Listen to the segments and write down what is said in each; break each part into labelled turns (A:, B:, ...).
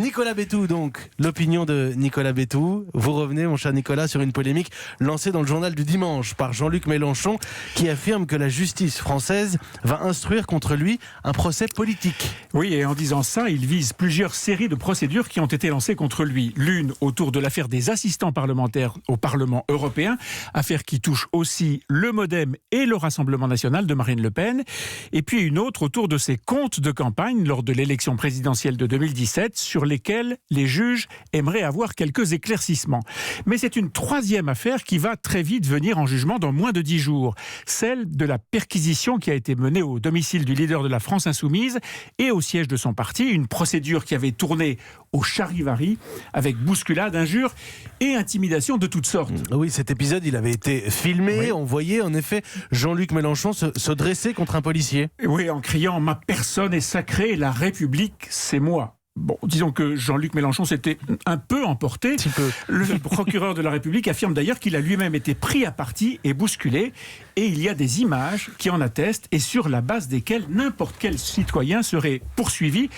A: Nicolas Bétou, donc, l'opinion de Nicolas Bétou. Vous revenez, mon cher Nicolas, sur une polémique lancée dans le journal du dimanche par Jean-Luc Mélenchon, qui affirme que la justice française va instruire contre lui un procès politique.
B: Oui, et en disant ça, il vise plusieurs séries de procédures qui ont été lancées contre lui. L'une autour de l'affaire des assistants parlementaires au Parlement européen, affaire qui touche aussi le MoDem et le Rassemblement national de Marine Le Pen. Et puis une autre autour de ses comptes de campagne lors de l'élection présidentielle de 2017, sur lesquels les juges aimeraient avoir quelques éclaircissements. Mais c'est une troisième affaire qui va très vite venir en jugement dans moins de 10 jours. Celle de la perquisition qui a été menée au domicile du leader de la France Insoumise et au siège de son parti. Une procédure qui avait tourné au charivari avec bousculade, injures et intimidation de toutes sortes.
A: Oui, cet épisode, il avait été filmé.
B: Oui.
A: On voyait en effet Jean-Luc Mélenchon se dresser contre un policier.
B: Oui, en criant « Ma personne est sacrée, la République, c'est moi ». Bon, disons que Jean-Luc Mélenchon s'était un peu emporté.
A: Petit peu.
B: Le procureur de la République affirme d'ailleurs qu'il a lui-même été pris à partie et bousculé. Et il y a des images qui en attestent et sur la base desquelles n'importe quel citoyen serait poursuivi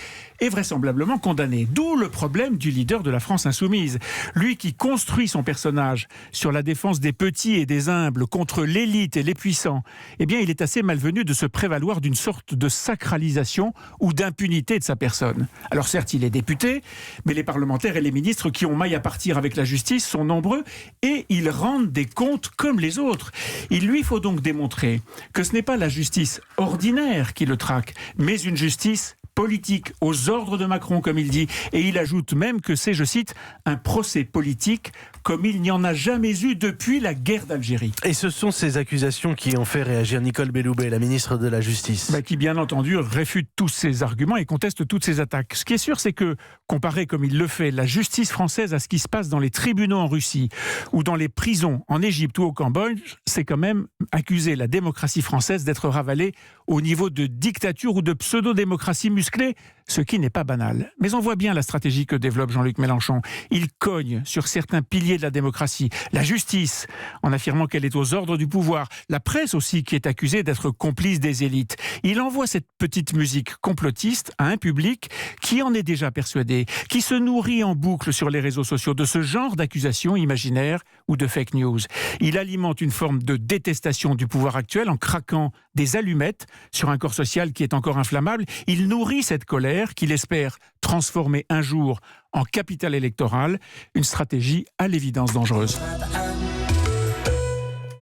B: et vraisemblablement condamné. D'où le problème du leader de la France Insoumise. Lui qui construit son personnage sur la défense des petits et des humbles contre l'élite et les puissants, eh bien il est assez malvenu de se prévaloir d'une sorte de sacralisation ou d'impunité de sa personne. Alors certes, il est député, mais les parlementaires et les ministres qui ont maille à partir avec la justice sont nombreux et ils rendent des comptes comme les autres. Il lui faut donc démontrer que ce n'est pas la justice ordinaire qui le traque, mais une justice politique, aux ordres de Macron, comme il dit. Et il ajoute même que c'est, je cite, un procès politique comme il n'y en a jamais eu depuis la guerre d'Algérie.
A: Et ce sont ces accusations qui ont fait réagir Nicole Belloubet, la ministre de la Justice.
B: Qui, bien entendu, réfute tous ces arguments et conteste toutes ces attaques. Ce qui est sûr, c'est que, comparé comme il le fait, la justice française à ce qui se passe dans les tribunaux en Russie ou dans les prisons en Égypte ou au Cambodge, c'est quand même accuser la démocratie française d'être ravalée au niveau de dictature ou de pseudo-démocratie musclée, ce qui n'est pas banal. Mais on voit bien la stratégie que développe Jean-Luc Mélenchon. Il cogne sur certains piliers de la démocratie. La justice, en affirmant qu'elle est aux ordres du pouvoir. La presse aussi, qui est accusée d'être complice des élites. Il envoie cette petite musique complotiste à un public qui en est déjà persuadé, qui se nourrit en boucle sur les réseaux sociaux de ce genre d'accusations imaginaires ou de fake news. Il alimente une forme de détestation du pouvoir actuel en craquant des allumettes sur un corps social qui est encore inflammable. Il nourrit cette colère qu'il espère transformer un jour en capital électoral, une stratégie à l'évidence dangereuse.